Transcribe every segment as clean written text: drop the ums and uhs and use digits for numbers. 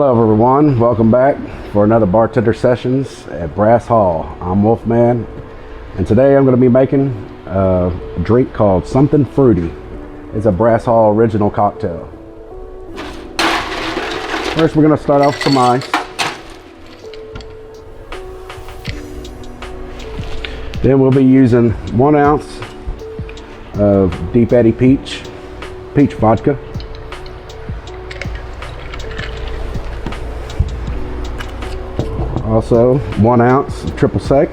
Hello everyone, welcome back for another Bartender Sessions at Brass Hall. I'm Wolfman, and today I'm going to be making a drink called Something Fruity. It's a Brass Hall original cocktail. First we're going to start off with some ice. Then we'll be using 1 ounce of Deep Eddy peach vodka. Also 1 ounce of triple sec.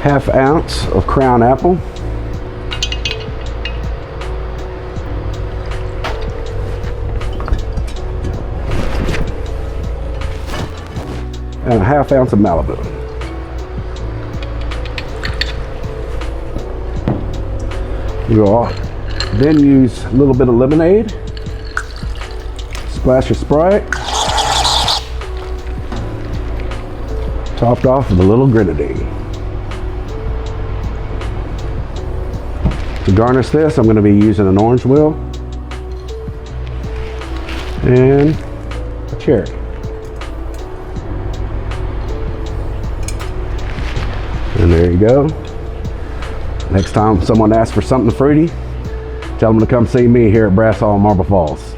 Half ounce of Crown Apple. And a half ounce of Malibu. You will then use a little bit of lemonade, splash of Sprite, topped off with a little Grenadine. To garnish this, I'm going to be using an orange wheel and a cherry. And there you go. Next time someone asks for something fruity, tell them to come see me here at Brass Hall in Marble Falls.